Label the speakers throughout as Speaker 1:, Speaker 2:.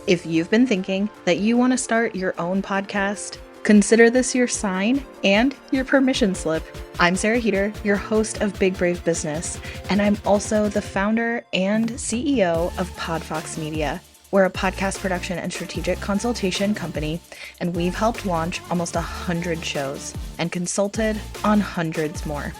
Speaker 1: If you've been thinking that you want to start your own podcast, consider this your sign and your permission slip. I'm Sarah Heater, your host of Big Brave Business, and I'm also the founder and CEO of Podfox Media. We're a podcast production and strategic consultation company, and we've helped launch almost 100 shows and consulted on hundreds more.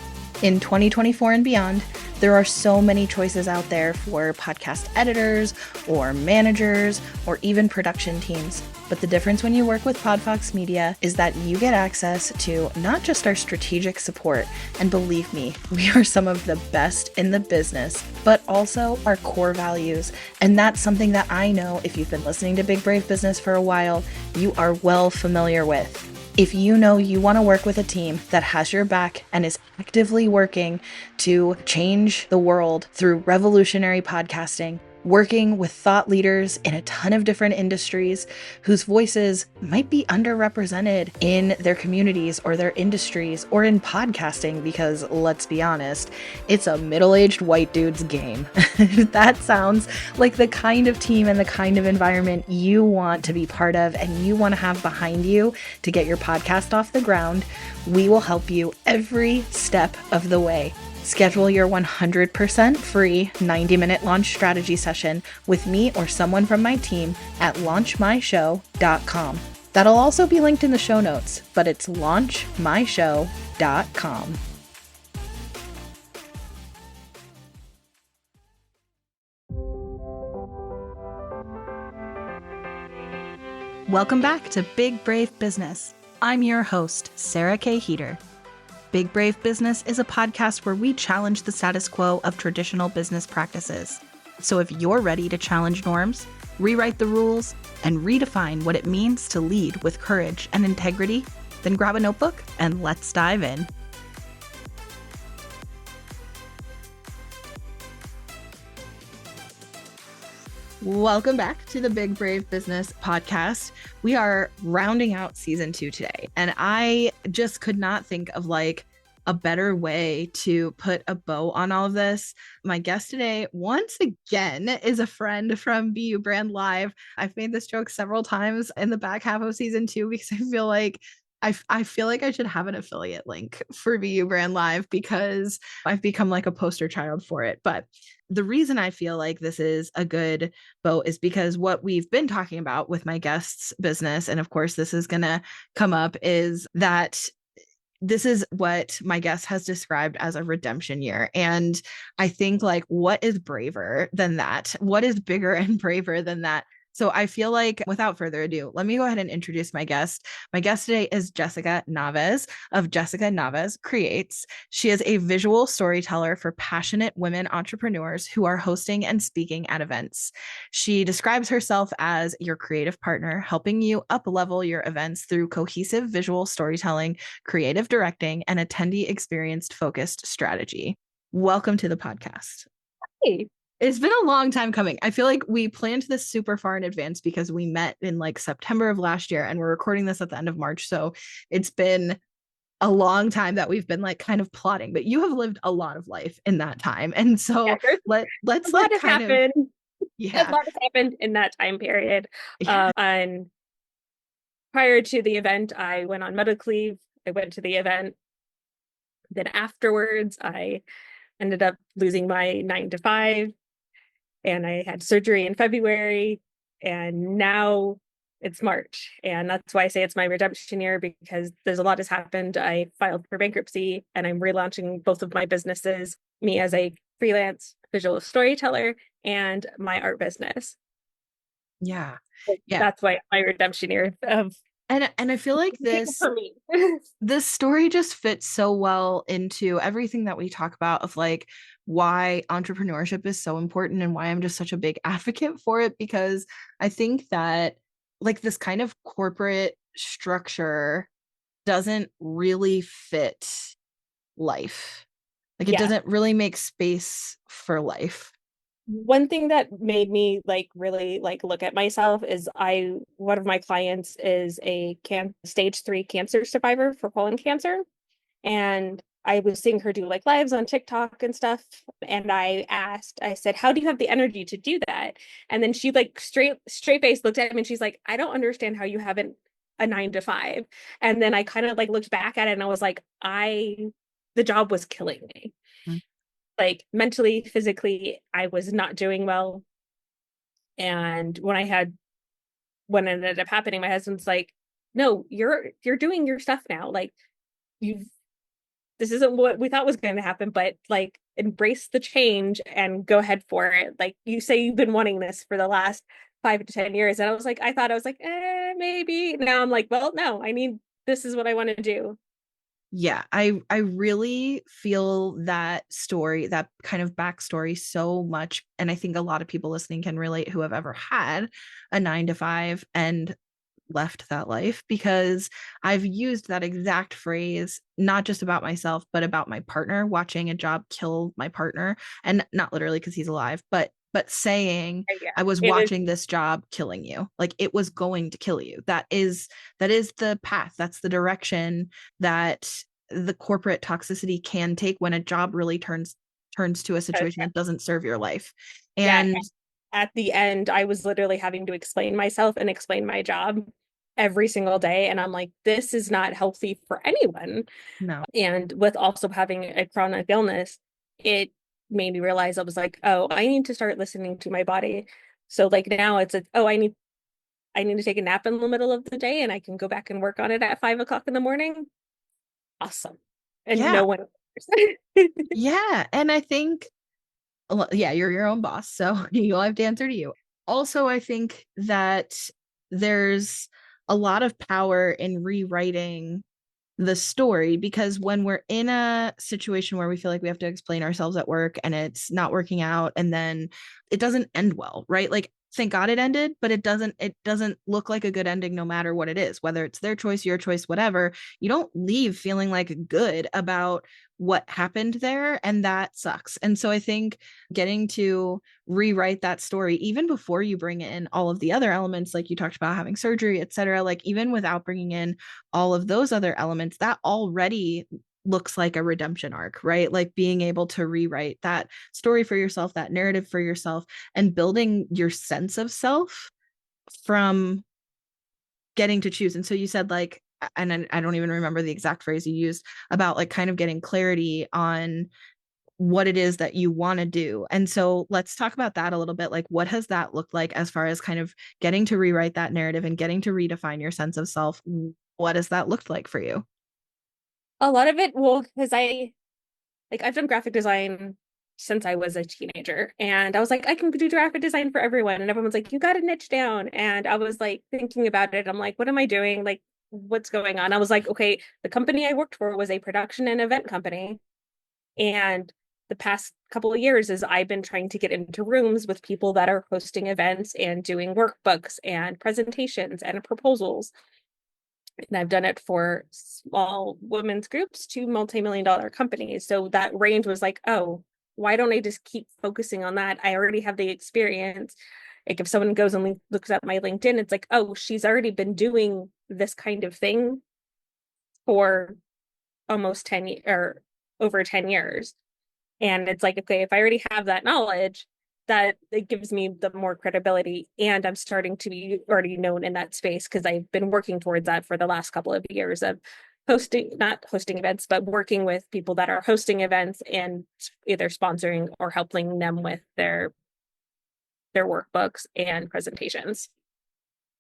Speaker 1: In 2024 and beyond, there are so many choices out there for podcast editors or managers or even production teams. But the difference when you work with Podfox Media is that you get access to not just our strategic support, and believe me, we are some of the best in the business, but also our core values. And that's something that I know if you've been listening to Big Brave Business for a while, you are well familiar with. If you know you want to work with a team that has your back and is actively working to change the world through revolutionary podcasting, working with thought leaders in a ton of different industries whose voices might be underrepresented in their communities or their industries or in podcasting, because let's be honest, it's a middle-aged white dude's game. That sounds like the kind of team and the kind of environment you want to be part of and you want to have behind you to get your podcast off the ground. We will help you every step of the way. Schedule your 100% free 90-minute launch strategy session with me or someone from my team at launchmyshow.com. That'll also be linked in the show notes, but it's launchmyshow.com. Welcome back to Big Brave Business. I'm your host, Sarah K. Heater. Big Brave Business is a podcast where we challenge the status quo of traditional business practices. So if you're ready to challenge norms, rewrite the rules, and redefine what it means to lead with courage and integrity, then grab a notebook and let's dive in. Welcome back to the Big Brave Business podcast. We are rounding out season 2 today, and I just could not think of a better way to put a bow on all of this. My guest today, once again, is a friend from BU Brand Live. I've made this joke several times in the back half of season 2 because I feel like I should have an affiliate link for BU Brand Live because I've become like a poster child for it. But the reason I feel like this is a good bow is because what we've been talking about with my guest's business, and of course this is going to come up, is that this is what my guest has described as a redemption year. And I think, what is braver than that? What is bigger and braver than that? So I feel like, without further ado, let me go ahead and introduce my guest. My guest today is Jessica Naves of Jessica Naves Creates. She is a visual storyteller for passionate women entrepreneurs who are hosting and speaking at events. She describes herself as your creative partner, helping you up-level your events through cohesive visual storytelling, creative directing, and attendee experience focused strategy. Welcome to the podcast.
Speaker 2: Hey.
Speaker 1: It's been a long time coming. I feel like we planned this super far in advance because we met in September of last year, and we're recording this at the end of March. So it's been a long time that we've been kind of plotting, but you have lived a lot of life in that time. And so let's
Speaker 2: a lot has happened in that time period.
Speaker 1: Yeah.
Speaker 2: And prior to the event, I went on medical leave. I went to the event. Then afterwards, I ended up losing my 9-to-5. And I had surgery in February, and now it's March. And that's why I say it's my redemption year, because there's a lot has happened. I filed for bankruptcy, and I'm relaunching both of my businesses, me as a freelance visual storyteller and my art business.
Speaker 1: Yeah.
Speaker 2: That's why my redemption year of.
Speaker 1: And I feel like this story just fits so well into everything that we talk about of why entrepreneurship is so important and why I'm just such a big advocate for it, because I think that this kind of corporate structure doesn't really fit life. It doesn't really make space for life.
Speaker 2: One thing that made me really look at myself is one of my clients is a stage 3 cancer survivor for colon cancer. And I was seeing her do like lives on TikTok and stuff. And I said, how do you have the energy to do that? And then she like straight face looked at me and she's like, I don't understand how you haven't a 9 to 5. And then I kind of like looked back at it and I was like, the job was killing me.
Speaker 1: Mm.
Speaker 2: Like mentally, physically, I was not doing well. And when it ended up happening, my husband's like, no, you're doing your stuff now. Like you've this isn't what we thought was going to happen, but like embrace the change and go ahead for it. Like you say you've been wanting this for the last 5 to 10 years. And I was like, maybe. Now I'm like, well, no, this is what I want to do.
Speaker 1: Yeah, I really feel that story, that kind of backstory so much. And I think a lot of people listening can relate who have ever had a 9 to 5 and left that life, because I've used that exact phrase, not just about myself, but about my partner, watching a job kill my partner. And not literally because he's alive, but saying,
Speaker 2: Yeah,
Speaker 1: I was
Speaker 2: it is.
Speaker 1: watching this job killing you. Like it was going to kill you. That is the path. That's the direction that the corporate toxicity can take when a job really turns to a situation that doesn't serve your life.
Speaker 2: Yeah,
Speaker 1: And
Speaker 2: at the end, I was literally having to explain myself and explain my job every single day. And I'm like, this is not healthy for anyone.
Speaker 1: no.
Speaker 2: And with also having a chronic illness, it made me realize I was like, oh, I need to start listening to my body. So like now it's oh, I need to take a nap in the middle of the day and I can go back and work on it at 5 o'clock in the morning. Awesome. And
Speaker 1: Yeah.
Speaker 2: no one cares.
Speaker 1: Yeah. And I think, yeah, you're your own boss, so you'll have to answer to you. Also, I think that there's a lot of power in rewriting the story, because when we're in a situation where we feel like we have to explain ourselves at work and it's not working out, and then it doesn't end well, right? Like thank God it ended, but it doesn't look like a good ending no matter what it is, whether it's their choice, your choice, whatever. You don't leave feeling like good about what happened there, and that sucks. And so I think getting to rewrite that story even before you bring in all of the other elements, like you talked about having surgery, etc., like even without bringing in all of those other elements, that already looks like a redemption arc, right? Like being able to rewrite that story for yourself, that narrative for yourself, and building your sense of self from getting to choose. And so you said like, and I don't even remember the exact phrase you used about like kind of getting clarity on what it is that you want to do. And so let's talk about that a little bit. Like, what has that looked like as far as kind of getting to rewrite that narrative and getting to redefine your sense of self? What has that looked like for you?
Speaker 2: A lot of it, well, because I've done graphic design since I was a teenager. And I was like, I can do graphic design for everyone. And everyone's like, you got to niche down. And I was like thinking about it. I'm like, what am I doing? Like, what's going on? I was like, okay, the company I worked for was a production and event company. And the past couple of years is I've been trying to get into rooms with people that are hosting events and doing workbooks and presentations and proposals. And I've done it for small women's groups to multi-million-dollar companies. So that range was like, oh, why don't I just keep focusing on that? I already have the experience. Like if someone goes and looks at my LinkedIn, it's like, oh, she's already been doing this kind of thing for almost 10 or over 10 years. And it's like, okay, if I already have that knowledge, that it gives me the more credibility. And I'm starting to be already known in that space because I've been working towards that for the last couple of years of not hosting events, but working with people that are hosting events and either sponsoring or helping them with their workbooks and presentations.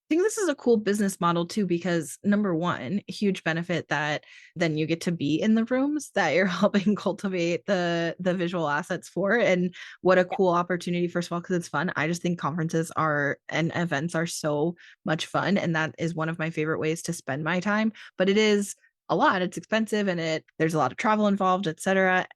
Speaker 1: I think this is a cool business model too, because number one, huge benefit that then you get to be in the rooms that you're helping cultivate the visual assets for. And what a cool opportunity, first of all, because it's fun. I just think conferences are and events are so much fun. And that is one of my favorite ways to spend my time. But it is a lot. It's expensive and there's a lot of travel involved, etc.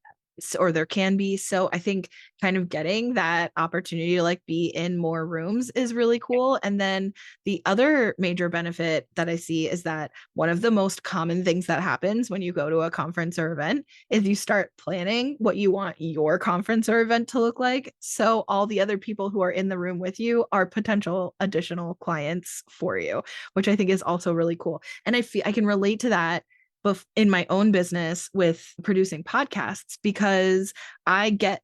Speaker 1: Or there can be. So I think kind of getting that opportunity to like be in more rooms is really cool. And then the other major benefit that I see is that one of the most common things that happens when you go to a conference or event is you start planning what you want your conference or event to look like. So all the other people who are in the room with you are potential additional clients for you, which I think is also really cool. And I can relate to that in my own business with producing podcasts because I get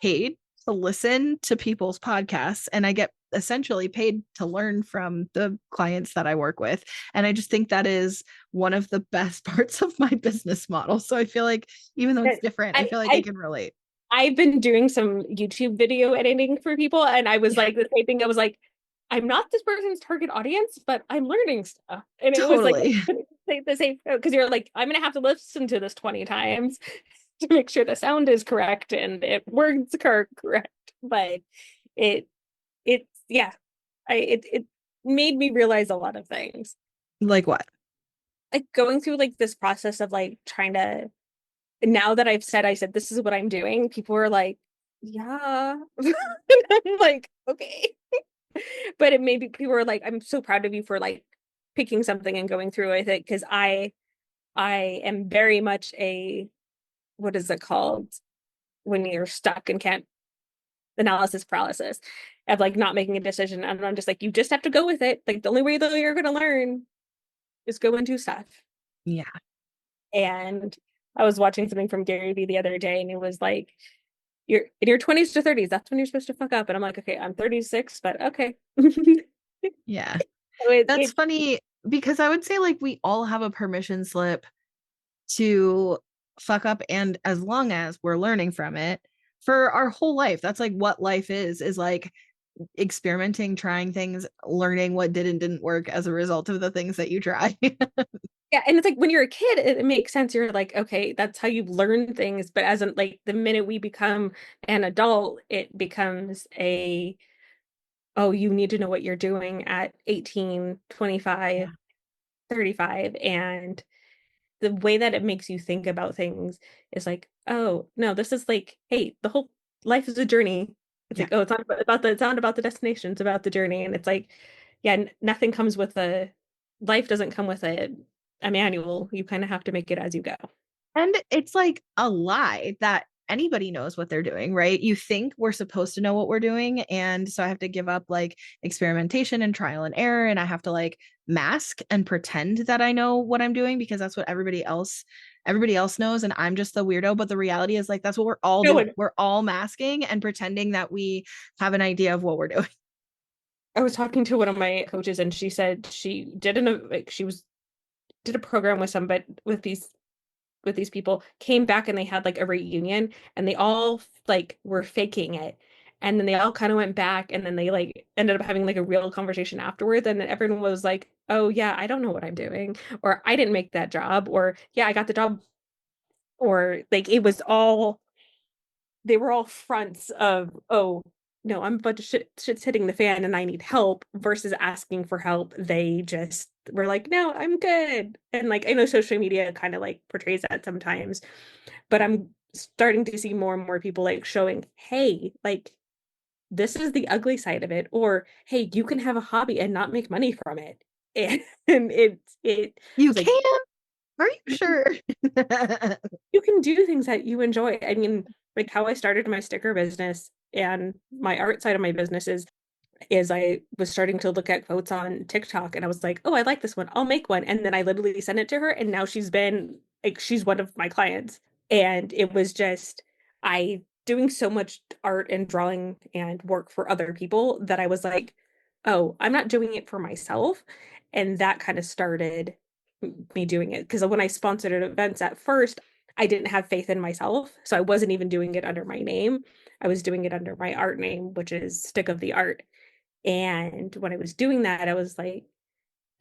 Speaker 1: paid to listen to people's podcasts and I get essentially paid to learn from the clients that I work with. And I just think that is one of the best parts of my business model. So I feel like even though it's different, I
Speaker 2: I,
Speaker 1: feel like I
Speaker 2: I
Speaker 1: can relate.
Speaker 2: I've been doing some YouTube video editing for people, and I was like the same thing. I was like, I'm not this person's target audience, but I'm learning stuff. And it was like
Speaker 1: Totally.
Speaker 2: the same because you're like, I'm gonna have to listen to this 20 times to make sure the sound is correct and it words are correct. But it it's yeah, it made me realize a lot of things.
Speaker 1: Like what?
Speaker 2: Like going through like this process of like trying to now that I said this is what I'm doing, people are like, yeah. And I'm like, okay. But it made people are like, I'm so proud of you for like picking something and going through with it because I am very much a what is it called when you're stuck and can't analysis paralysis of like not making a decision. And I'm just like, you just have to go with it. Like the only way that you're gonna learn is go and do stuff.
Speaker 1: Yeah.
Speaker 2: And I was watching something from Gary Vee the other day, and it was like, you're in your 20s to 30s, that's when you're supposed to fuck up. And I'm like, okay, I'm 36, but okay.
Speaker 1: Yeah.
Speaker 2: So
Speaker 1: That's funny because I would say like we all have a permission slip to fuck up, and as long as we're learning from it for our whole life. That's like what life is like experimenting, trying things, learning what did and didn't work as a result of the things that you try.
Speaker 2: yeah, and it's like when you're a kid, it makes sense. You're like, okay, that's how you learn things. But as in like the minute we become an adult, it becomes a, oh, you need to know what you're doing at 18,
Speaker 1: Yeah.
Speaker 2: 25, 35. And the way that it makes you think about things is like, oh no, this is like, hey, the whole life is a journey. It's
Speaker 1: Yeah.
Speaker 2: like, oh, it's not about the destination, it's about the journey. And it's like, yeah, nothing comes with a life doesn't come with a manual. You kind of have to make it as you go.
Speaker 1: And it's like a lie that anybody knows what they're doing, right? You think we're supposed to know what we're doing. And so I have to give up like experimentation and trial and error. And I have to like mask and pretend that I know what I'm doing because that's what everybody else knows. And I'm just the weirdo. But the reality is like that's what we're all
Speaker 2: No,
Speaker 1: doing.
Speaker 2: and
Speaker 1: We're all masking and pretending that we have an idea of what we're doing.
Speaker 2: I was talking to one of my coaches and she said she did like did a program with somebody with these people, came back and they had like a reunion and they all like were faking it. And then they all kind of went back and then they like ended up having like a real conversation afterwards. And then everyone was like, oh yeah, I don't know what I'm doing. Or I didn't make that job. Or yeah, I got the job. Or like it was all they were all fronts of, oh no, I'm a bunch of shit's hitting the fan and I need help versus asking for help. They just were like, no, I'm good. And like I know social media kind of like portrays that sometimes, but I'm starting to see more and more people like showing, hey, like this is the ugly side of it, or hey, you can have a hobby and not make money from it. And it
Speaker 1: You
Speaker 2: was like
Speaker 1: can? Are you sure?
Speaker 2: you can do things that you enjoy. I mean, like how I started my sticker business and my art side of my business is I was starting to look at quotes on TikTok and I was like, oh, I like this one. I'll make one. And then I literally sent it to her and now she's been like she's one of my clients. And it was just I doing so much art and drawing and work for other people that I was like, oh, I'm not doing it for myself. And that kind of started me doing it. Because when I sponsored events at first, I didn't have faith in myself. So I wasn't even doing it under my name. I was doing it under my art name, which is Stick of the Art. And when I was doing that, I was like,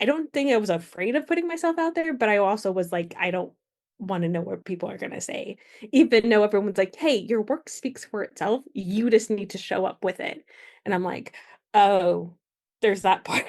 Speaker 2: I don't think I was afraid of putting myself out there, but I also was like, I don't want to know what people are going to say. Even though everyone's like, hey, your work speaks for itself. You just need to show up with it. And I'm like, oh, there's that part.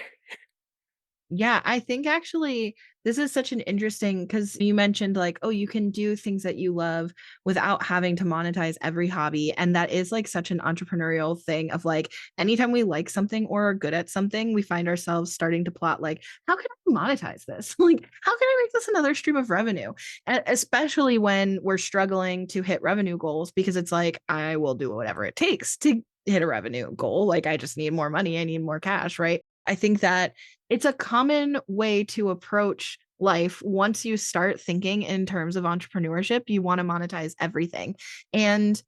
Speaker 1: Yeah, I think actually this is such an interesting because you mentioned like, oh, you can do things that you love without having to monetize every hobby. And that is like such an entrepreneurial thing of like, anytime we like something or are good at something, we find ourselves starting to plot like, how can I monetize this? Like, how can I make this another stream of revenue? And especially when we're struggling to hit revenue goals, because it's like, I will do whatever it takes to hit a revenue goal. Like, I just need more money, I need more cash, right? I think that it's a common way to approach life, once you start thinking in terms of entrepreneurship, you want to monetize everything. And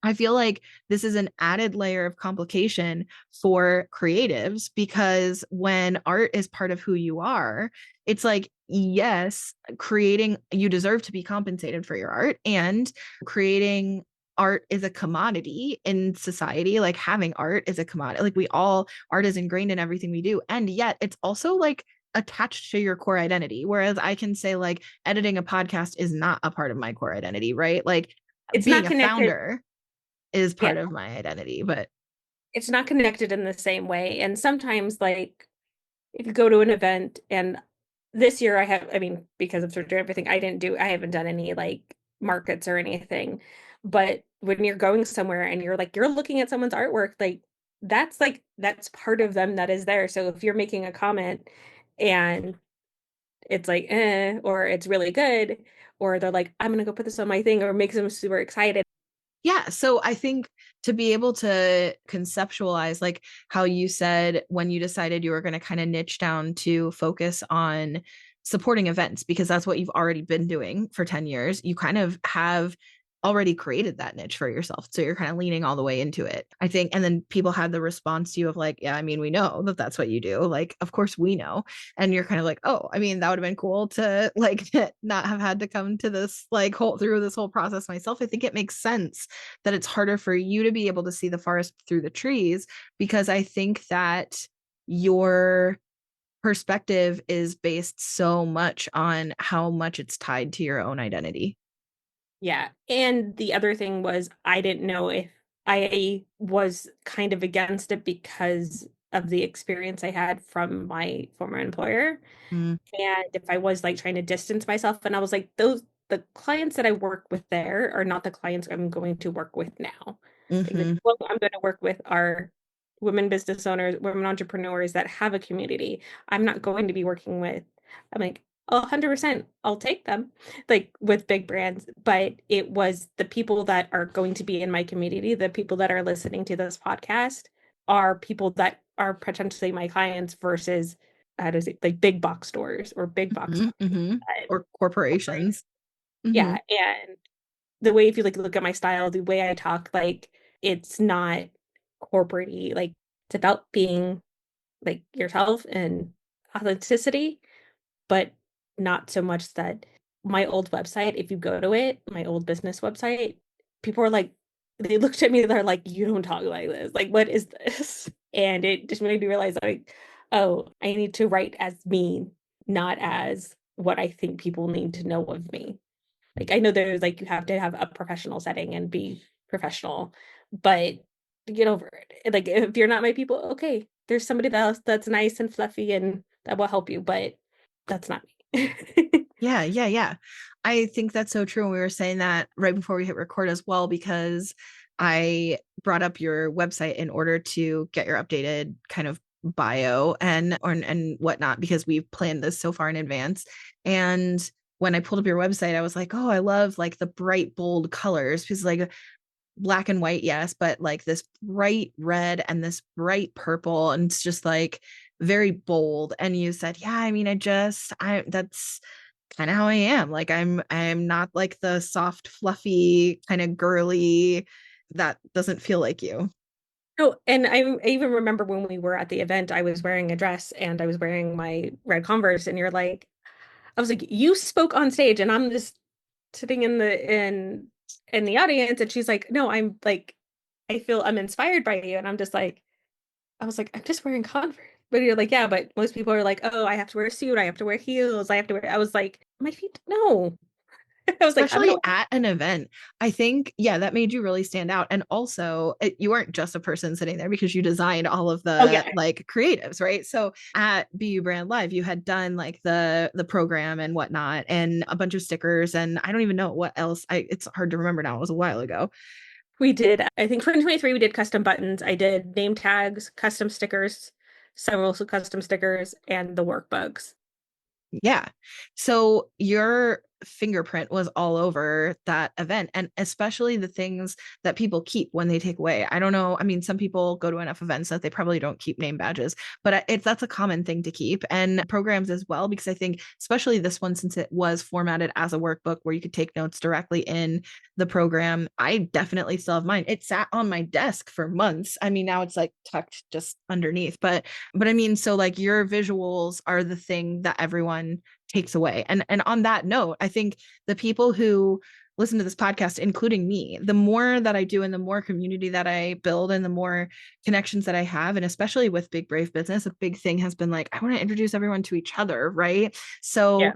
Speaker 1: I feel like this is an added layer of complication for creatives because when art is part of who you are, it's like, yes, creating, you deserve to be compensated for your art, and creating art is a commodity in society. Like having art is a commodity. Like art is ingrained in everything we do. And yet it's also like attached to your core identity. Whereas I can say, like, editing a podcast is not a part of my core identity, right? Like,
Speaker 2: It's
Speaker 1: being
Speaker 2: not
Speaker 1: a
Speaker 2: connected.
Speaker 1: founder is
Speaker 2: Yeah,
Speaker 1: part of my identity, but
Speaker 2: it's not connected in the same way. And sometimes, like, if you go to an event, and this year I mean, because of surgery and everything, I haven't done any like markets or anything. But when you're going somewhere and you're looking at someone's artwork, that's part of them that is there. So if you're making a comment and it's like, or it's really good, or they're like, I'm gonna go put this on my thing, or makes them super excited.
Speaker 1: yeah. So I think to be able to conceptualize, like how you said when you decided you were going to kind of niche down to focus on supporting events, because that's what you've already been doing for 10 years, you kind of have already created that niche for yourself. So you're kind of leaning all the way into it, I think. And then people had the response to you of like, yeah, I mean, we know that that's what you do. Like, of course we know. And you're kind of like, oh, I mean, that would have been cool to like not have had to come to this like whole through this whole process myself. I think it makes sense that it's harder for you to be able to see the forest through the trees, because I think that your perspective is based so much on how much it's tied to your own identity.
Speaker 2: Yeah. And the other thing was, I didn't know if I was kind of against it because of the experience I had from my former employer.
Speaker 1: Mm,
Speaker 2: And if I was like trying to distance myself, and I was like, the clients that I work with there are not the clients I'm going to work with now. Like the
Speaker 1: mm-hmm,
Speaker 2: people I'm going to work with are women business owners, women entrepreneurs that have a community. I'm not going to be working with, I'm like, 100%, I'll take them, like with big brands. But it was the people that are going to be in my community, the people that are listening to this podcast are people that are potentially my clients versus how does it, like big box stores or big box
Speaker 1: mm-hmm,
Speaker 2: companies
Speaker 1: mm-hmm.
Speaker 2: that
Speaker 1: Or
Speaker 2: corporate.
Speaker 1: corporations. Mm-hmm,
Speaker 2: Yeah. And the way, if you like look at my style, the way I talk, like it's not corporate-y. Like it's about being like yourself and authenticity, but not so much that my old website, if you go to it, my old business website, people are like, they looked at me, they're like, you don't talk like this. Like, what is this? And it just made me realize, like, oh, I need to write as me, not as what I think people need to know of me. Like, I know there's like, you have to have a professional setting and be professional, but get over it. Like, if you're not my people, okay, there's somebody else that's nice and fluffy and that will help you, but that's not me.
Speaker 1: yeah, yeah, yeah. I think that's so true. And we were saying that right before we hit record as well, because I brought up your website in order to get your updated kind of bio and whatnot, because we've planned this so far in advance. And when I pulled up your website, I was like, oh, I love like the bright, bold colors, because like black and white, yes, but like this bright red and this bright purple, and it's just like very bold. And you said, yeah, I mean, I that's kind of how I am. Like I'm not like the soft, fluffy, kind of girly. That doesn't feel like you.
Speaker 2: Oh, and I even remember when we were at the event, I was wearing a dress and I was wearing my red Converse, and you're like, I was like, you spoke on stage, and I'm just sitting in the audience, and she's like, no, I'm like, I feel I'm inspired by you, and I'm just like, I was like, I'm just wearing Converse. But you're like, yeah, but most people are like, oh, I have to wear a suit, I have to wear heels, I have to wear. I was like, my feet, no. I was like, I'm
Speaker 1: Especially
Speaker 2: gonna.
Speaker 1: at an event. I think, yeah, that made you really stand out. And also, you weren't just a person sitting there, because you designed all of
Speaker 2: Oh
Speaker 1: the
Speaker 2: yeah,
Speaker 1: like creatives, right? So at BU Brand Live, you had done like the program and whatnot, and a bunch of stickers, and I don't even know what else. It's hard to remember now. It was a while ago.
Speaker 2: we did. I think 2023 we did custom buttons. I did name tags, custom stickers, several custom stickers, and the workbooks.
Speaker 1: Yeah. So you're fingerprint was all over that event, and especially the things that people keep when they take away. I don't know. I mean, some people go to enough events that they probably don't keep name badges, but it's that's a common thing to keep, and programs as well, because I think especially this one, since it was formatted as a workbook where you could take notes directly in the program, I definitely still have mine. It sat on my desk for months. I mean, now it's like tucked just underneath, but I mean, so like your visuals are the thing that everyone takes away. And on that note, I think the people who listen to this podcast, including me, the more that I do and the more community that I build and the more connections that I have, and especially with Big Brave Business, a big thing has been like, I want to introduce everyone to each other, right? So
Speaker 2: Yeah.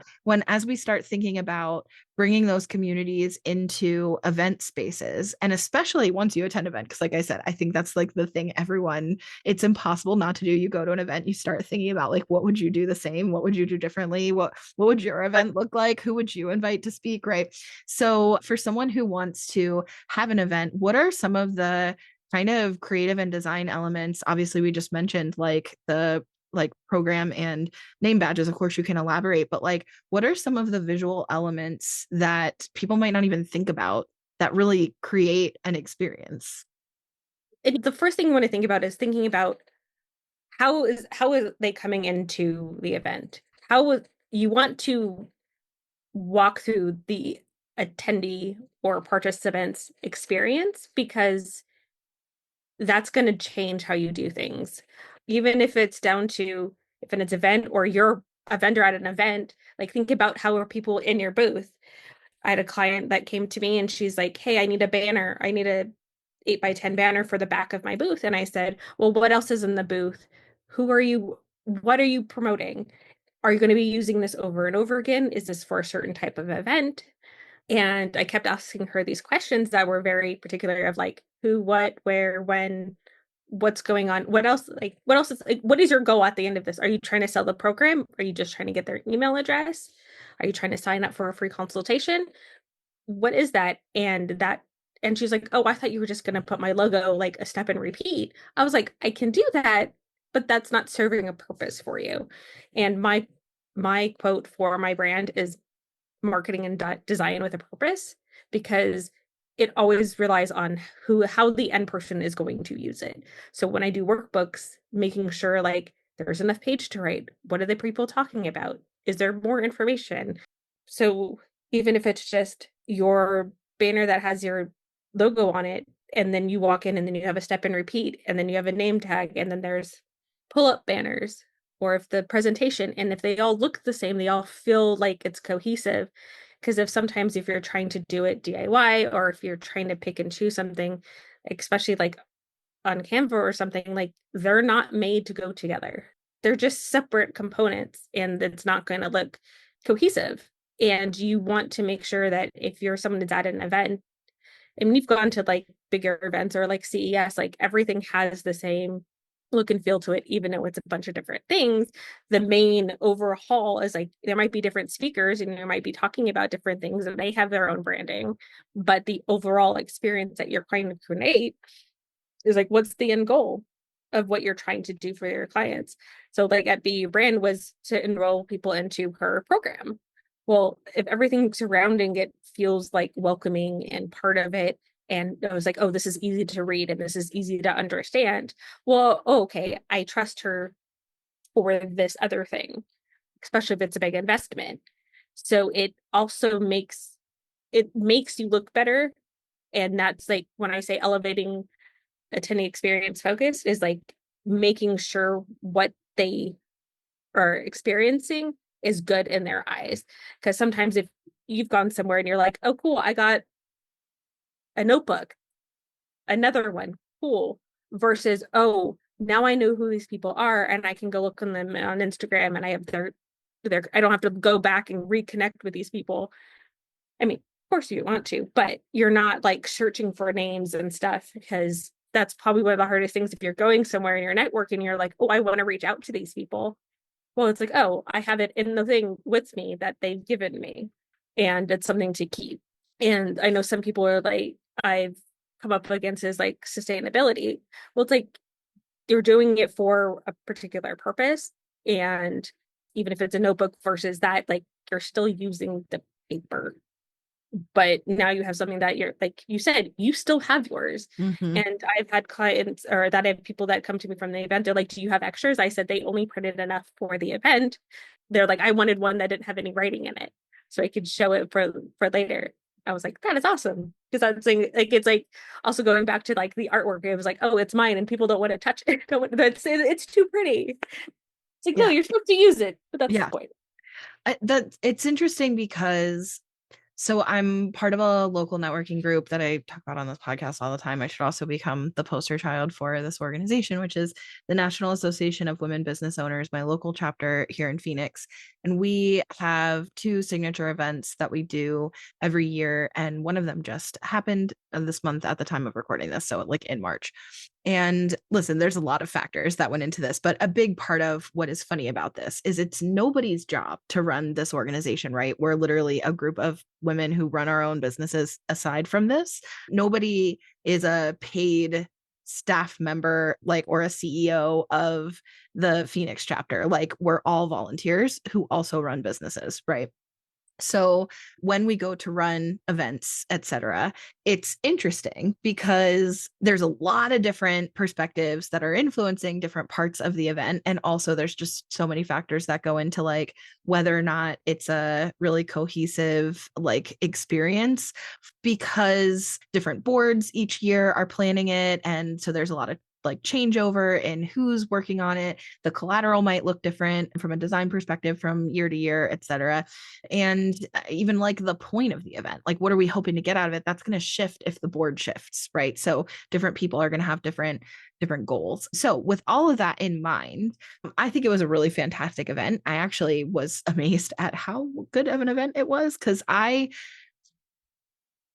Speaker 1: as we start thinking about bringing those communities into event spaces, and especially once you attend event, because like I said, I think that's like the thing everyone, it's impossible not to do. You go to an event, you start thinking about like, what would you do the same? What would you do differently? What would your event look like? Who would you invite to speak, right? So for someone who wants to have an event, what are some of the kind of creative and design elements? Obviously, we just mentioned like the like program and name badges. Of course, you can elaborate, but like, what are some of the visual elements that people might not even think about that really create an experience?
Speaker 2: And the first thing you want to think about is thinking about how is they coming into the event? You want to walk through the attendee or participant's experience, because that's going to change how you do things. Even if it's down to if it's an event or you're a vendor at an event, like think about how are people in your booth. I had a client that came to me and she's like, "Hey, I need a banner. I need a 8x10 banner for the back of my booth." And I said, "Well, what else is in the booth? What are you promoting? Are you going to be using this over and over again? Is this for a certain type of event?" And I kept asking her these questions that were very particular of like who, what, where, when, what's going on, what else is like, what is your goal at the end of this? Are you trying to sell the program? Are you just trying to get their email address? Are you trying to sign up for a free consultation? What is that? And she's like, "Oh, I thought you were just going to put my logo like a step and repeat." I was like, "I can do that, but that's not serving a purpose for you." And my quote for my brand is marketing and design with a purpose, because it always relies on how the end person is going to use it. So when I do workbooks, making sure like there's enough page to write. What are the people talking about? Is there more information? So even if it's just your banner that has your logo on it, and then you walk in and then you have a step and repeat, and then you have a name tag, and then there's pull-up banners, or if the presentation, and if they all look the same, they all feel like it's cohesive. Because if you're trying to do it DIY, or if you're trying to pick and choose something, especially like on Canva or something, like they're not made to go together. They're just separate components and it's not going to look cohesive. And you want to make sure that if you're someone that's at an event, and we've gone to like bigger events or like CES, like everything has the same look and feel to it, even though it's a bunch of different things. The main overhaul is like there might be different speakers and they might be talking about different things and they have their own branding, but the overall experience that you're trying to create is like, what's the end goal of what you're trying to do for your clients? So like at Be Brand was to enroll people into her program. Well, if everything surrounding it feels like welcoming and part of it, and it was like, oh, this is easy to read and this is easy to understand. Well, okay, I trust her for this other thing, especially if it's a big investment. So it makes you look better. And that's like when I say elevating attending experience focused is like making sure what they are experiencing is good in their eyes. Because sometimes if you've gone somewhere and you're like, "Oh, cool, I got a notebook, another one, cool," versus, "Oh, now I know who these people are and I can go look on them on Instagram and I have I don't have to go back and reconnect with these people." I mean, of course you want to, but you're not like searching for names and stuff, because that's probably one of the hardest things if you're going somewhere and you're networking, you're like, "Oh, I want to reach out to these people." Well, it's like, "Oh, I have it in the thing with me that they've given me." And it's something to keep. And I know some people are like, I've come up against is like sustainability. Well, it's like you're doing it for a particular purpose. And even if it's a notebook versus that, like you're still using the paper. But now you have something that you're, like you said, you still have yours.
Speaker 1: Mm-hmm.
Speaker 2: And I've had clients, or that I have people that come to me from the event. They're like, do you have extras? I said they only printed enough for the event. They're like, I wanted one that didn't have any writing in it so I could show it for later. I was like, that is awesome. Because I'm saying, like, it's like also going back to like the artwork. It was like, oh, it's mine, and people don't want to touch it. It's too pretty. It's like, no,
Speaker 1: Yeah.
Speaker 2: you're supposed to use it, but that's the
Speaker 1: Yeah.
Speaker 2: point.
Speaker 1: It's interesting because so I'm part of a local networking group that I talk about on this podcast all the time. I should also become the poster child for this organization, which is the National Association of Women Business Owners, my local chapter here in Phoenix. And we have two signature events that we do every year. And one of them just happened this month at the time of recording this. So like in March. And listen, there's a lot of factors that went into this, but a big part of what is funny about this is it's nobody's job to run this organization, right? We're literally a group of women who run our own businesses aside from this. Nobody is a paid staff member, like, or a CEO of the Phoenix chapter. Like, we're all volunteers who also run businesses, right? So when we go to run events, etc., it's interesting because there's a lot of different perspectives that are influencing different parts of the event. And also there's just so many factors that go into like whether or not it's a really cohesive like experience, because different boards each year are planning it. And so there's a lot of like changeover in who's working on it. The collateral might look different from a design perspective from year to year, et cetera. And even like the point of the event, like what are we hoping to get out of it? That's going to shift if the board shifts, right? So different people are going to have different goals. So with all of that in mind, I think it was a really fantastic event. I actually was amazed at how good of an event it was, because I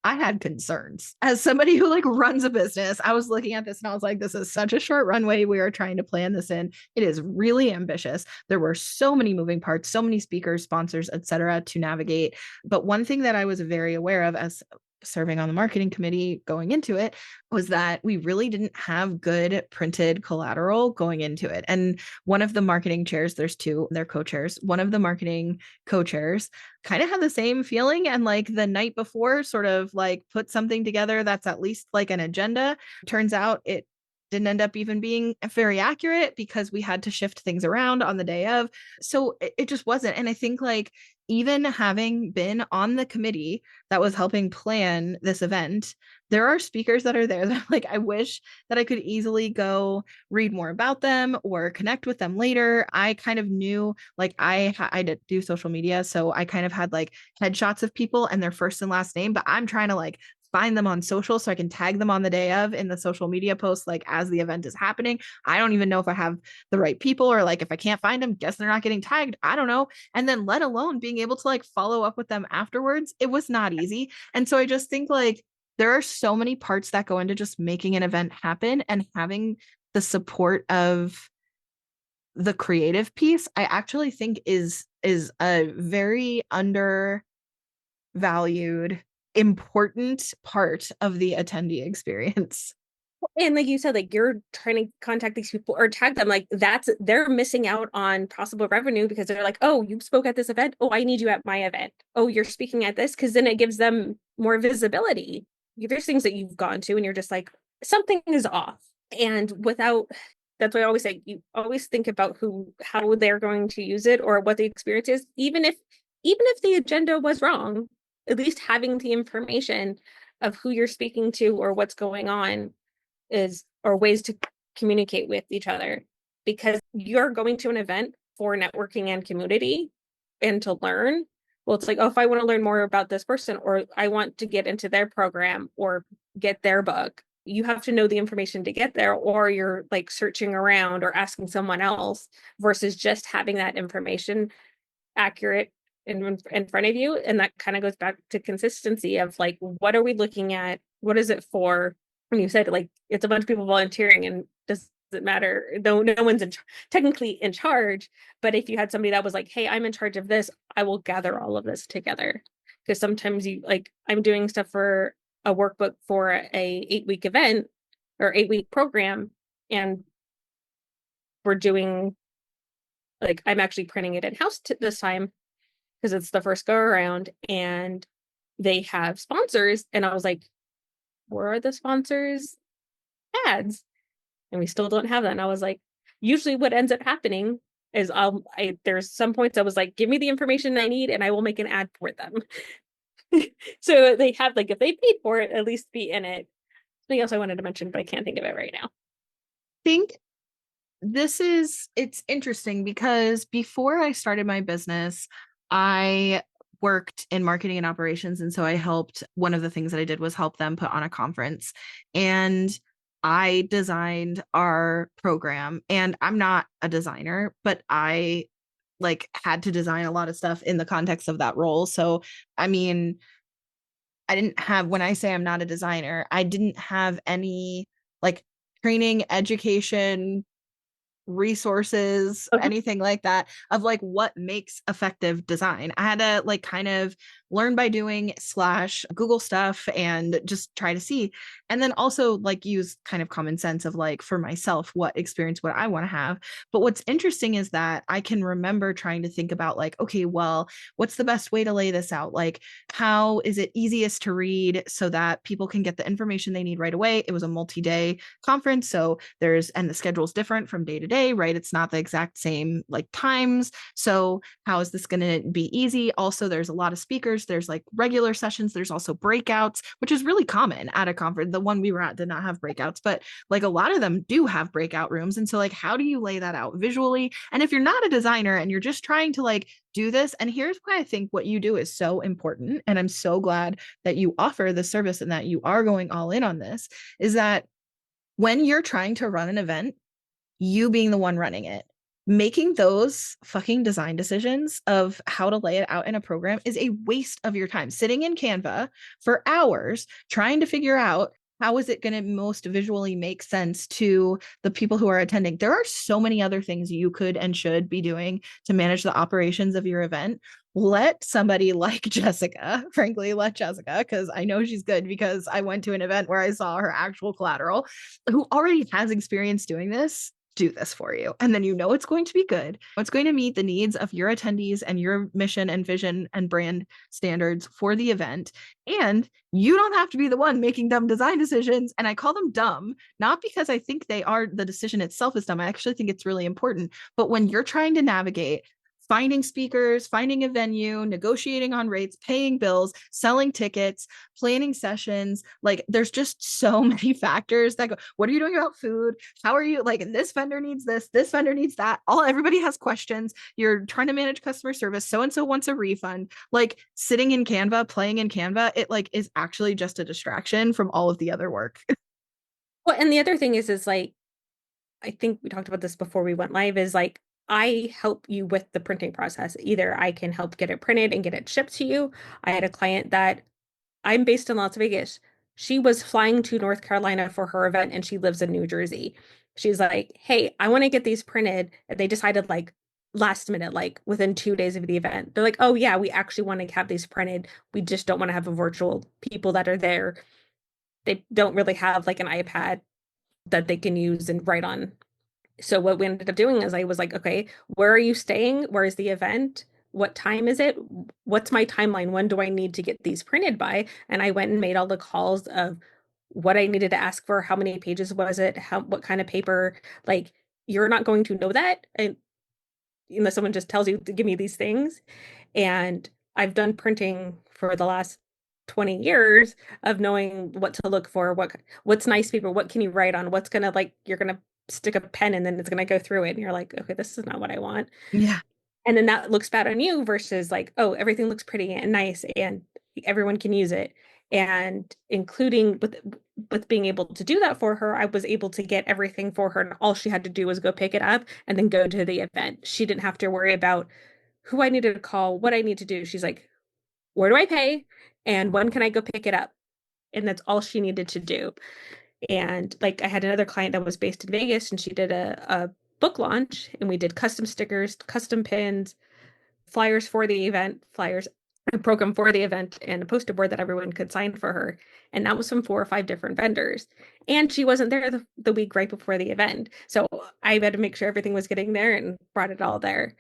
Speaker 1: had concerns as somebody who like runs a business. I was looking at this and I was like, this is such a short runway. We are trying to plan this in. It is really ambitious. There were so many moving parts, so many speakers, sponsors, etc., to navigate. But one thing that I was very aware of as serving on the marketing committee going into it was that we really didn't have good printed collateral going into it. And one of the marketing chairs, there's two, they're co-chairs. One of the marketing co-chairs kind of had the same feeling, and like the night before sort of like put something together that's at least like an agenda. Turns out it didn't end up even being very accurate because we had to shift things around on the day of. So it just wasn't. And I think like even having been on the committee that was helping plan this event, there are speakers that are there that like I wish that I could easily go read more about them or connect with them later. I kind of knew like I did do social media, so I kind of had like headshots of people and their first and last name, but I'm trying to like find them on social so I can tag them on the day of in the social media post, like as the event is happening. I don't even know if I have the right people, or like if I can't find them, guess they're not getting tagged. I don't know. And then let alone being able to like follow up with them afterwards. It was not easy. And so I just think like there are so many parts that go into just making an event happen, and having the support of the creative piece, I actually think is a very undervalued important part of the attendee experience.
Speaker 2: And like you said, like you're trying to contact these people or tag them, like they're missing out on possible revenue because they're like, oh, you spoke at this event. Oh, I need you at my event. Oh, you're speaking at this, because then it gives them more visibility. There's things that you've gone to and you're just like, something is off. And without, that's why I always say, you always think about how they're going to use it or what the experience is, even if the agenda was wrong, at least having the information of who you're speaking to or what's going on or ways to communicate with each other, because you're going to an event for networking and community and to learn. Well, it's like, oh, if I want to learn more about this person, or I want to get into their program or get their book, you have to know the information to get there, or you're like searching around or asking someone else versus just having that information accurate in front of you. And that kind of goes back to consistency of like, what are we looking at? What is it for? When you said like it's a bunch of people volunteering and doesn't matter, though no one's technically in charge, but if you had somebody that was like, hey, I'm in charge of this, I will gather all of this together. Because sometimes you like, I'm doing stuff for a workbook for a 8-week event or 8-week program, and we're doing like, I'm actually printing it in house this time, because it's the first go around, and they have sponsors. And I was like, where are the sponsors ads? And we still don't have that. And I was like, usually what ends up happening is there's some points I was like, give me the information I need and I will make an ad for them. So they have, like, if they paid for it, at least be in it. Something else I wanted to mention, but I can't think of it right now.
Speaker 1: Think it's interesting because before I started my business, I worked in marketing and operations. And so one of the things that I did was help them put on a conference. And I designed our program. And I'm not a designer, but I had to design a lot of stuff in the context of that role. So, I mean, when I say I'm not a designer, I didn't have any training, education, resources,
Speaker 2: Okay.
Speaker 1: anything like that of what makes effective design. I had to kind of learn by doing / Google stuff and just try to see. And then also use kind of common sense of for myself, what experience would I want to have. But what's interesting is that I can remember trying to think about okay, well, what's the best way to lay this out? How is it easiest to read so that people can get the information they need right away? It was a multi-day conference. So and the schedule's different from day to day, right? It's not the exact same times. So how is this going to be easy? Also, there's a lot of speakers. There's regular sessions. There's also breakouts, which is really common at a conference. The one we were at did not have breakouts, but a lot of them do have breakout rooms. And so how do you lay that out visually? And if you're not a designer and you're just trying to do this, and here's why I think what you do is so important, and I'm so glad that you offer the service and that you are going all in on this, is that when you're trying to run an event, you being the one running it, making those fucking design decisions of how to lay it out in a program is a waste of your time. Sitting in Canva for hours trying to figure out how is it going to most visually make sense to the people who are attending. There are so many other things you could and should be doing to manage the operations of your event. Let somebody like Jessica, frankly, let Jessica, because I know she's good because I went to an event where I saw her actual collateral, who already has experience doing this, do this for you. And then it's going to be good. It's going to meet the needs of your attendees and your mission and vision and brand standards for the event. And you don't have to be the one making dumb design decisions. And I call them dumb, not because I think the decision itself is dumb. I actually think it's really important. But when you're trying to navigate finding speakers, finding a venue, negotiating on rates, paying bills, selling tickets, planning sessions. There's just so many factors that go, what are you doing about food? How are you this vendor needs this vendor needs that. Everybody has questions. You're trying to manage customer service. So-and-so wants a refund. Sitting in Canva, playing in Canva, it is actually just a distraction from all of the other work.
Speaker 2: Well, and the other thing is I think we talked about this before we went live, is I help you with the printing process. Either I can help get it printed and get it shipped to you. I had a client that I'm based in Las Vegas. She was flying to North Carolina for her event and she lives in New Jersey. She's like, hey, I want to get these printed. And they decided last minute, within 2 days of the event. They're like, oh yeah, we actually want to have these printed. We just don't want to have a virtual people that are there. They don't really have an iPad that they can use and write on. So what we ended up doing is I was like, okay, where are you staying? Where is the event? What time is it? What's my timeline? When do I need to get these printed by? And I went and made all the calls of what I needed to ask for, how many pages was it, what kind of paper. You're not going to know that unless someone just tells you to give me these things. And I've done printing for the last 20 years of knowing what to look for, what's nice paper, what can you write on, what's gonna you're gonna stick a pen and then it's gonna go through it and you're like, okay, this is not what I want.
Speaker 1: Yeah.
Speaker 2: And then that looks bad on you versus oh, everything looks pretty and nice and everyone can use it. And including with being able to do that for her, I was able to get everything for her and all she had to do was go pick it up and then go to the event. She didn't have to worry about who I needed to call, what I need to do. She's like, where do I pay? And when can I go pick it up? And that's all she needed to do. And I had another client that was based in Vegas and she did a book launch and we did custom stickers, custom pins, flyers for the event, a program for the event, and a poster board that everyone could sign for her. And that was from 4 or 5 different vendors. And she wasn't there the week right before the event. So I had to make sure everything was getting there and brought it all there.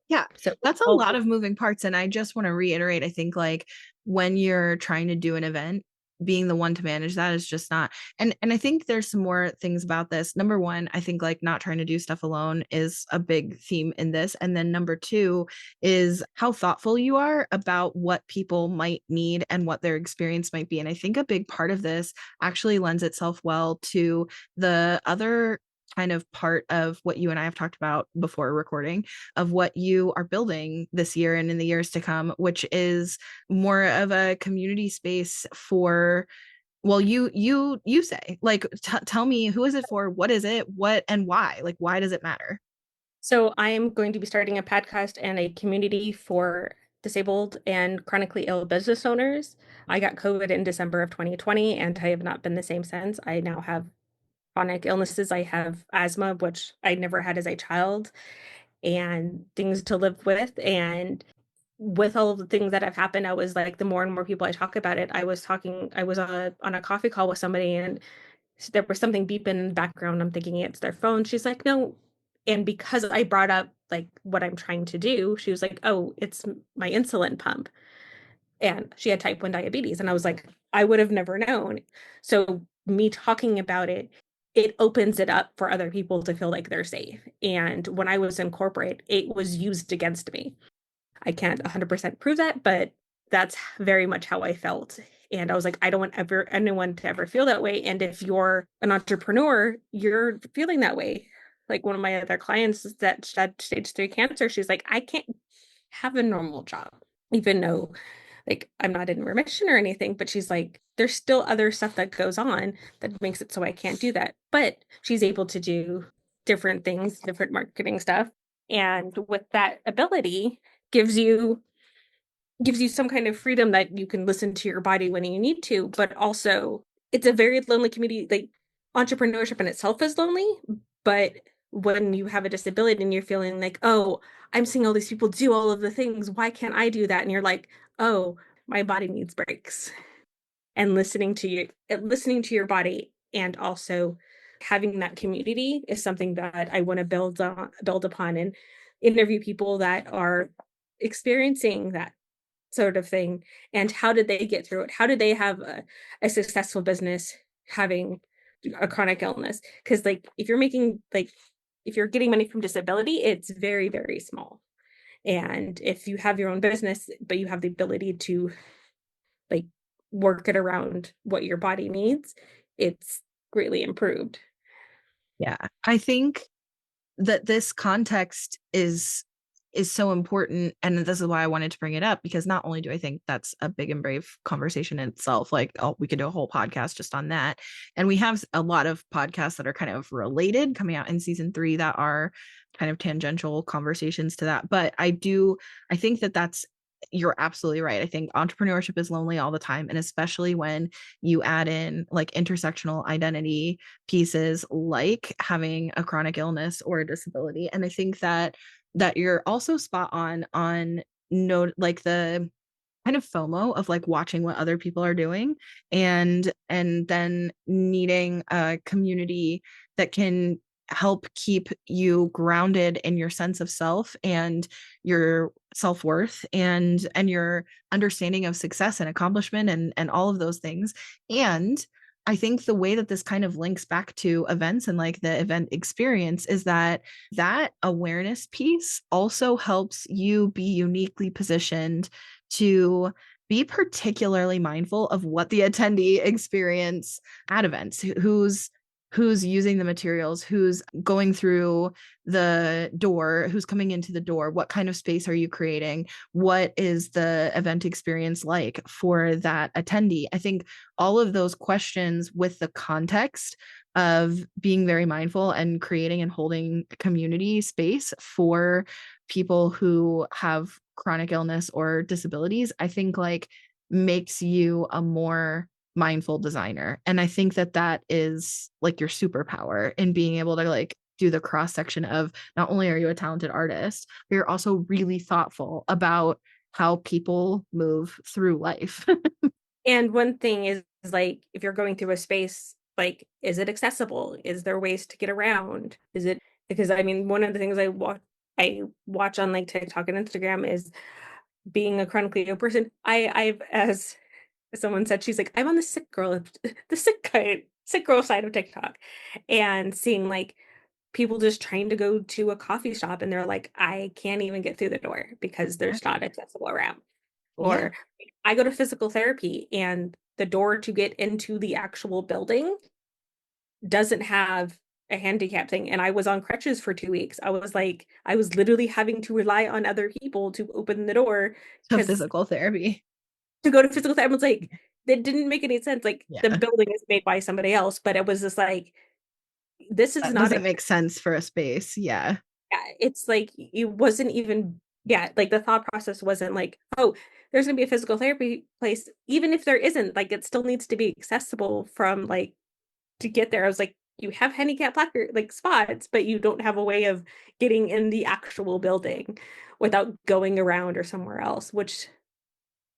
Speaker 1: Yeah,
Speaker 2: So
Speaker 1: that's a
Speaker 2: all
Speaker 1: lot of moving parts. And I just want to reiterate, I think like when you're trying to do an event, being the one to manage that is just not. And I think there's some more things about this. Number one, I think like not trying to do stuff alone is a big theme in this. And then number two is how thoughtful you are about what people might need and what their experience might be. And I think a big part of this actually lends itself well to the other kind of part of what you and I have talked about before recording, of what you are building this year and in the years to come, which is more of a community space for, well, you say, like, tell me, who is it for, what is it, what and why, like, why does it matter?
Speaker 2: So I am going to be starting a podcast and a community for disabled and chronically ill business owners. I got COVID in December of 2020, and I have not been the same since. I now have chronic illnesses. I have asthma, which I never had as a child, and things to live with. And with all of the things that have happened, I was like, the more and more people I talk about it, I was on a coffee call with somebody, and there was something beeping in the background. I'm thinking it's their phone. She's like, no. And because I brought up like what I'm trying to do, she was like, oh, it's my insulin pump. And she had type 1 diabetes. And I was like, I would have never known. So me talking about it, it opens it up for other people to feel like they're safe. And when I was in corporate, it was used against me. I can't 100% prove that, but that's very much how I felt. And I was like, I don't want anyone to ever feel that way. And if you're an entrepreneur, you're feeling that way. Like one of my other clients that had stage 3 cancer, she's like, I can't have a normal job, even though like I'm not in remission or anything, but she's like, there's still other stuff that goes on that makes it so I can't do that. But she's able to do different things, different marketing stuff. And with that ability, gives you some kind of freedom that you can listen to your body when you need to, but also it's a very lonely community. Like entrepreneurship in itself is lonely, but when you have a disability and you're feeling like, oh, I'm seeing all these people do all of the things, why can't I do that? And you're like, oh, my body needs breaks. And listening to your body, and also having that community is something that I want to build upon, and interview people that are experiencing that sort of thing, and how did they get through it, how did they have a successful business having a chronic illness, because like if you're getting money from disability, it's very, very small. And if you have your own business but you have the ability to like work it around what your body needs, it's greatly improved.
Speaker 1: Yeah, I think that this context is so important, and this is why I wanted to bring it up, because not only do I think that's a big and brave conversation in itself, like, oh, we could do a whole podcast just on that, and we have a lot of podcasts that are kind of related coming out in season 3 that are kind of tangential conversations to that, but I think that that's, you're absolutely right. I think entrepreneurship is lonely all the time, and especially when you add in like intersectional identity pieces like having a chronic illness or a disability. And I think that you're also spot on note, like the kind of FOMO of like watching what other people are doing, and then needing a community that can help keep you grounded in your sense of self and your self-worth and your understanding of success and accomplishment and all of those things. And I think the way that this kind of links back to events and like the event experience is that that awareness piece also helps you be uniquely positioned to be particularly mindful of what the attendee experience at events, who's using the materials, who's going through the door, who's coming into the door, what kind of space are you creating, what is the event experience like for that attendee. I think all of those questions with the context of being very mindful and creating and holding community space for people who have chronic illness or disabilities, I think like makes you a more mindful designer. And I think that that is like your superpower in being able to like do the cross section of not only are you a talented artist, but you're also really thoughtful about how people move through life.
Speaker 2: And one thing is like if you're going through a space, like is it accessible? Is there ways to get around? Is it, because I mean one of the things I watch on like TikTok and Instagram is being a chronically ill person. I've as someone said, she's like, I'm on the sick girl, the sick girl side of TikTok, and seeing like people just trying to go to a coffee shop and they're like, I can't even get through the door because
Speaker 1: Yeah.
Speaker 2: there's not accessible around.
Speaker 1: Yeah.
Speaker 2: Or I go to physical therapy and the door to get into the actual building doesn't have a handicap thing. And I was on crutches for 2 weeks. I was like, I was literally having to rely on other people to open the door
Speaker 1: To
Speaker 2: because
Speaker 1: physical therapy.
Speaker 2: to go to physical therapy, I was like, that didn't make any sense. Like the
Speaker 1: Yeah.
Speaker 2: building is made by somebody else, but it was just like, this is
Speaker 1: That
Speaker 2: not
Speaker 1: doesn't
Speaker 2: a,
Speaker 1: make sense for a space. Yeah.
Speaker 2: yeah, it's like, it wasn't even, yeah, like the thought process wasn't like, oh, there's gonna be a physical therapy place. Even if there isn't, like it still needs to be accessible from like to get there. I was like, you have handicap placard like spots, but you don't have a way of getting in the actual building without going around or somewhere else, which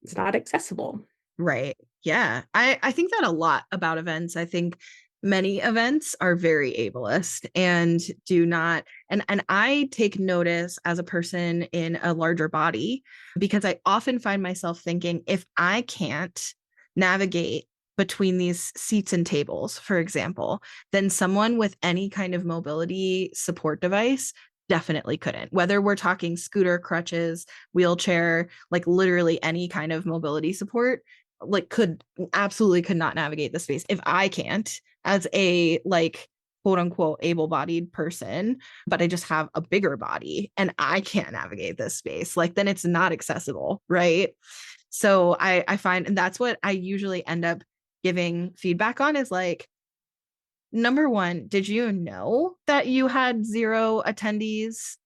Speaker 2: is not accessible.
Speaker 1: Right. Yeah. I think that a lot about events. I think many events are very ableist and do not and I take notice as a person in a larger body because I often find myself thinking if I can't navigate between these seats and tables, for example, then someone with any kind of mobility support device definitely couldn't. Whether we're talking scooter, crutches, wheelchair, like literally any kind of mobility support, like could not navigate the space. If I can't, as a like quote unquote able-bodied person, but I just have a bigger body and I can't navigate this space, like then it's not accessible, right? So I find, and that's what I usually end up giving feedback on is like, number one, did you know that you had zero attendees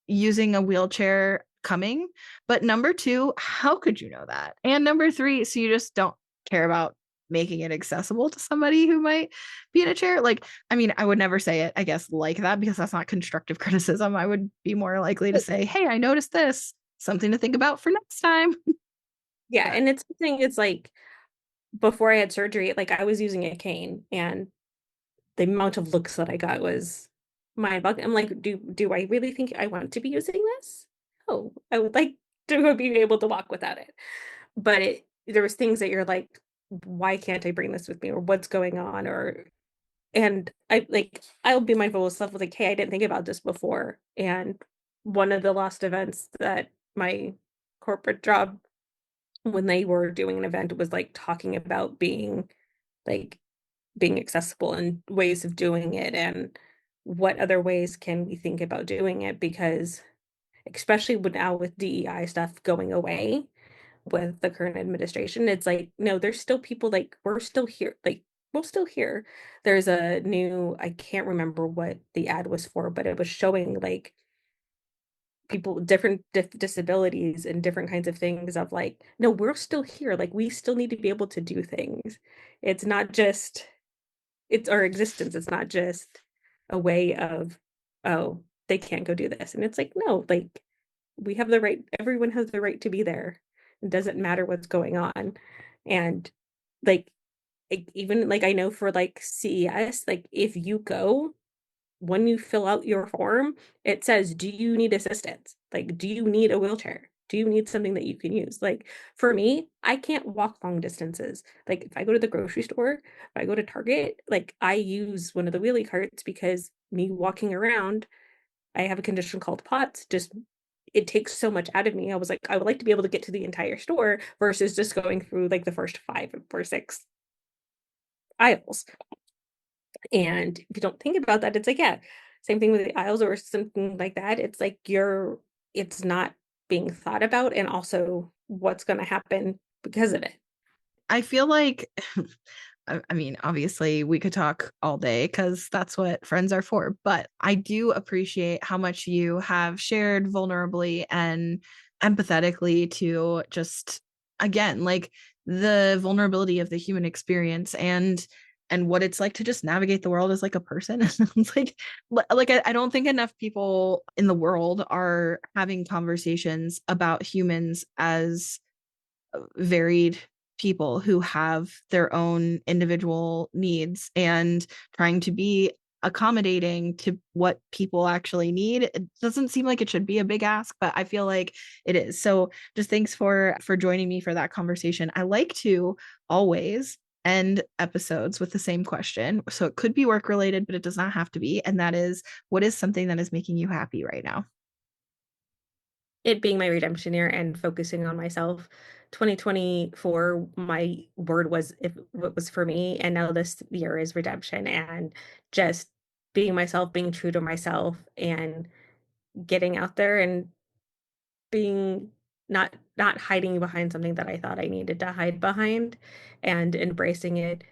Speaker 1: using a wheelchair coming? But number two, how could you know that? And number three, so you just don't care about making it accessible to somebody who might be in a chair? Like, I mean, I would never say it, I guess, like that because that's not constructive criticism. I would be more likely to say, hey, I noticed this, something to think about for next time.
Speaker 2: Yeah,
Speaker 1: But
Speaker 2: and it's something, it's like before I had surgery, like I was using a cane and the amount of looks that I got was mind-boggling. I'm like, do I really think I want to be using this? Oh, I would like to be able to walk without it. But there was things that you're like, why can't I bring this with me? Or what's going on? Or and I like I'll be mindful of stuff like, hey, I didn't think about this before. And one of the last events that my corporate job, when they were doing an event, was like talking about like being accessible and ways of doing it and what other ways can we think about doing it, because especially with now with DEI stuff going away with the current administration, it's like, no, there's still people, like we're still here, like we're still here. There's a new, I can't remember what the ad was for, but it was showing like people with different disabilities and different kinds of things of like, no, we're still here, like we still need to be able to do things. It's not just, it's our existence. It's not just a way of, oh, they can't go do this. And it's like, no, like we have the right, everyone has the right to be there. It doesn't matter what's going on. And like, even like I know for like CES, like if you go, when you fill out your form, it says, do you need assistance? Like, do you need a wheelchair? Do you need something that you can use? Like, for me, I can't walk long distances. Like, if I go to the grocery store, if I go to Target, like, I use one of the wheelie carts because me walking around, I have a condition called POTS, just it takes so much out of me. I was like, I would like to be able to get to the entire store versus just going through like the first 5 or 6 aisles. And if you don't think about that, it's like, yeah, same thing with the aisles or something like that. It's like it's not being thought about, and also what's going to happen because of it.
Speaker 1: I feel like I mean, obviously, we could talk all day because that's what friends are for. But I do appreciate how much you have shared vulnerably and empathetically to just, again, like the vulnerability of the human experience and what it's like to just navigate the world as like a person. It's like I don't think enough people in the world are having conversations about humans as varied people who have their own individual needs and trying to be accommodating to what people actually need. It doesn't seem like it should be a big ask, but I feel like it is. So just thanks for joining me for that conversation. I like to always end episodes with the same question. So it could be work related, but it does not have to be. And that is, what is something that is making you happy right now?
Speaker 2: It being my redemption year and focusing on myself. 2024, my word was if what was for me, and now this year is redemption and just being myself, being true to myself, and getting out there and being not hiding behind something that I thought I needed to hide behind and embracing it.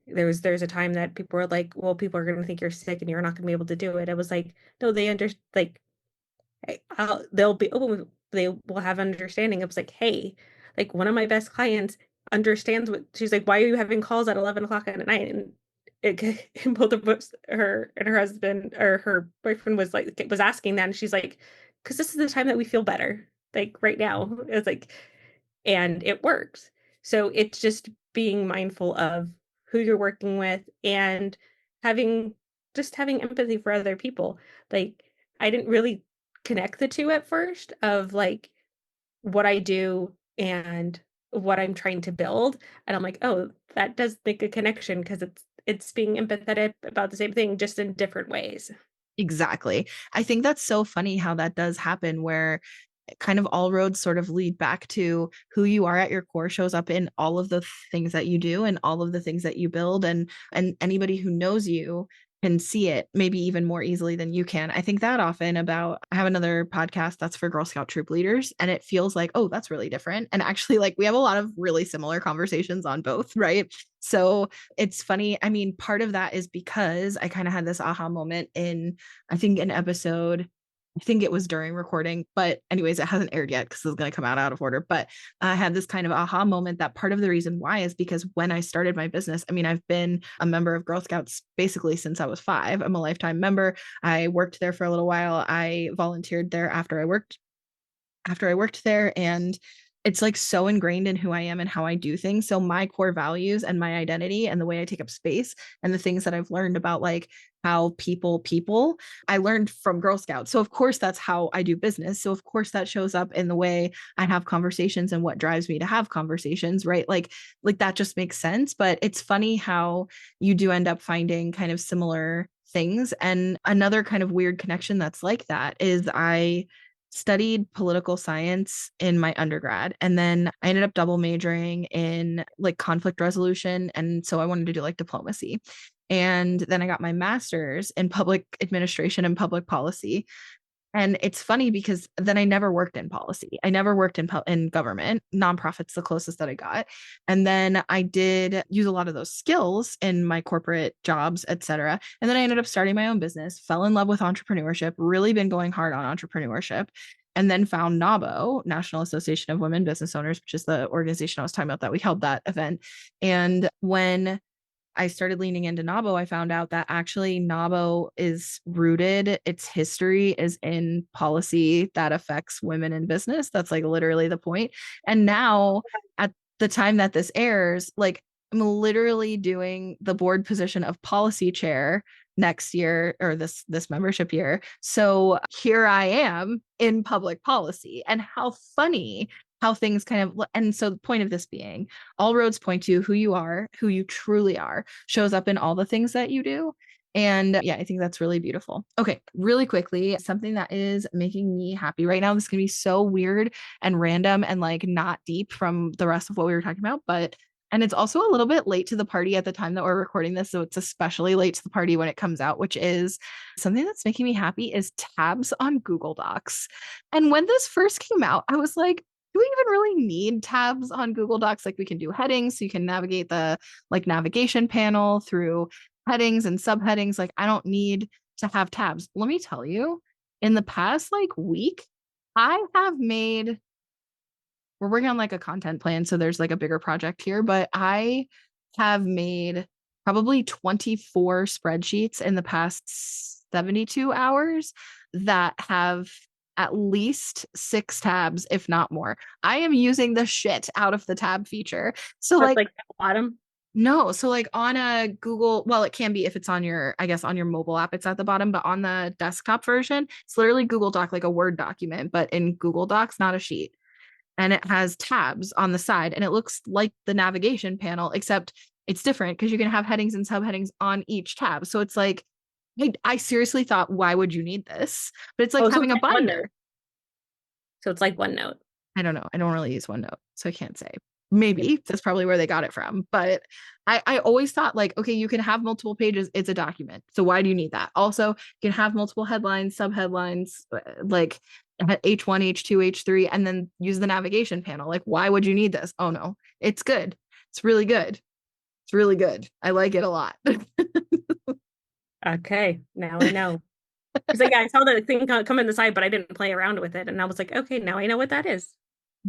Speaker 2: There's a time that people were like, well, people are gonna think you're sick and you're not gonna be able to do it. I was like, no, they like they'll be open with, they will have understanding. It was like, hey, like one of my best clients understands what she's like, why are you having calls at 11 o'clock at night? And and both of us, her and her husband or her boyfriend was asking that, and she's like, because this is the time that we feel better, like right now. It's like, and it works. So it's just being mindful of who you're working with and having having empathy for other people. Like I didn't really connect the two at first of like what I do and what I'm trying to build. And I'm like, oh, that does make a connection because it's being empathetic about the same thing, just in different ways.
Speaker 1: Exactly. I think that's so funny how that does happen, where kind of all roads sort of lead back to who you are at your core shows up in all of the things that you do and all of the things that you build, and anybody who knows you can see it maybe even more easily than you can. I think that often about, I have another podcast that's for Girl Scout troop leaders, and it feels like, oh, that's really different. And actually, like, we have a lot of really similar conversations on both, right? So it's funny. I mean, part of that is because I kind of had this aha moment in, I think, an episode. I think it was during recording, but anyways, it hasn't aired yet because it's going to come out of order. But I had this kind of aha moment that part of the reason why is because when I started my business, I mean, I've been a member of Girl Scouts basically since I was 5. I'm a lifetime member. I worked there for a little while. I volunteered there after I worked there, and it's like so ingrained in who I am and how I do things. So my core values and my identity and the way I take up space and the things that I've learned about like how people, I learned from Girl Scouts. So of course that's how I do business. So of course that shows up in the way I have conversations and what drives me to have conversations, right? Like that just makes sense. But it's funny how you do end up finding kind of similar things. And another kind of weird connection that's like that is I studied political science in my undergrad, and then I ended up double majoring in like conflict resolution, and so I wanted to do like diplomacy. And then I got my master's in public administration and public policy. And it's funny because then I never worked in policy. I never worked in government. Nonprofits the closest that I got. And then I did use a lot of those skills in my corporate jobs, et cetera. And then I ended up starting my own business, fell in love with entrepreneurship, really been going hard on entrepreneurship, and then found NABO, National Association of Women Business Owners, which is the organization I was talking about that we held that event. And when I started leaning into NABO, I found out that actually NABO is rooted, its history is in policy that affects women in business. That's like literally the point. And now at the time that this airs, like I'm literally doing the board position of policy chair next year, or this membership year. So here I am in public policy. And how funny how things kind of, and so the point of this being, all roads point to who you are, who you truly are, shows up in all the things that you do. And yeah, I think that's really beautiful. Okay, really quickly, something that is making me happy right now. This can be so weird and random and like not deep from the rest of what we were talking about, but and it's also a little bit late to the party at the time that we're recording this. So it's especially late to the party when it comes out, which is something that's making me happy is tabs on Google Docs. And when this first came out, I was like, do we even really need tabs on Google Docs? Like we can do headings, so you can navigate the like navigation panel through headings and subheadings. Like I don't need to have tabs. Let me tell you, in the past like week, I have made, we're working on like a content plan. So there's like a bigger project here, but I have made probably 24 spreadsheets in the past 72 hours that have at least 6 tabs, if not more. I am using the shit out of the tab feature. So
Speaker 2: But
Speaker 1: like
Speaker 2: like the bottom.
Speaker 1: No. So like on a Google, well, it can be if it's on your, I guess on your mobile app, it's at the bottom, but on the desktop version, it's literally Google Doc, like a Word document, but in Google Docs, not a sheet. And it has tabs on the side and it looks like the navigation panel, except it's different because you can have headings and subheadings on each tab. So it's like, I seriously thought, why would you need this? But it's like
Speaker 2: Oh, so
Speaker 1: having
Speaker 2: it's
Speaker 1: a
Speaker 2: like
Speaker 1: binder.
Speaker 2: So it's like OneNote.
Speaker 1: I don't know. I don't really use OneNote, so I can't say. Maybe that's probably where they got it from. But I always thought like, okay, you can have multiple pages. It's a document. So why do you need that? Also, you can have multiple headlines, subheadlines, like H1, H2, H3, and then use the navigation panel. Like, why would you need this? Oh no, it's good. It's really good. It's really good. I like it a lot.
Speaker 2: Okay, now I know. Because like, I saw the thing come in the side, but I didn't play around with it. And I was like, okay, now I know what that is.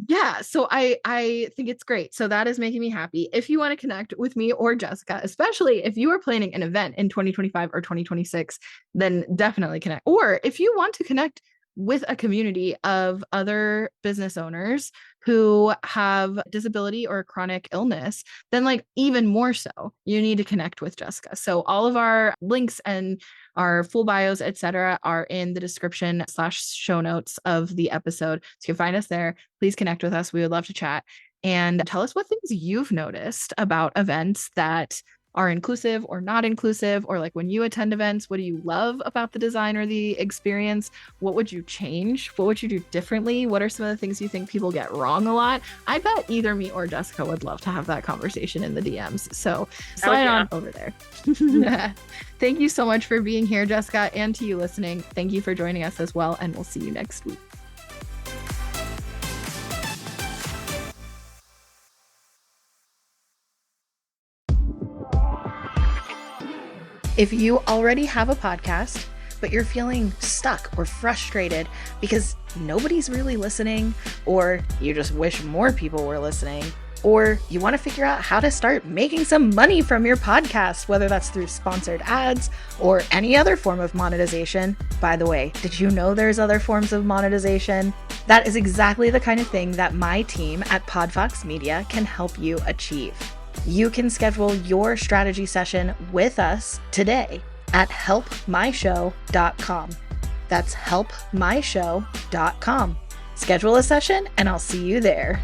Speaker 1: Yeah, so I think it's great. So that is making me happy. If you want to connect with me or Jessica, especially if you are planning an event in 2025 or 2026, then definitely connect. Or if you want to connect with a community of other business owners who have disability or chronic illness, then like even more so, you need to connect with Jessica. So all of our links and our full bios, etc., are in the description / show notes of the episode. So you can find us there. Please connect with us. We would love to chat and tell us what things you've noticed about events that are inclusive or not inclusive, or like when you attend events, what do you love about the design or the experience? What would you change? What would you do differently? What are some of the things you think people get wrong a lot? I bet either me or Jessica would love to have that conversation in the DMs. So slide on over there. Thank you so much for being here, Jessica, and to you listening. Thank you for joining us as well, and we'll see you next week. If you already have a podcast, but you're feeling stuck or frustrated because nobody's really listening, or you just wish more people were listening, or you want to figure out how to start making some money from your podcast, whether that's through sponsored ads or any other form of monetization. By the way, did you know there's other forms of monetization? That is exactly the kind of thing that my team at Podfox Media can help you achieve. You can schedule your strategy session with us today at helpmyshow.com. That's helpmyshow.com. Schedule a session and I'll see you there.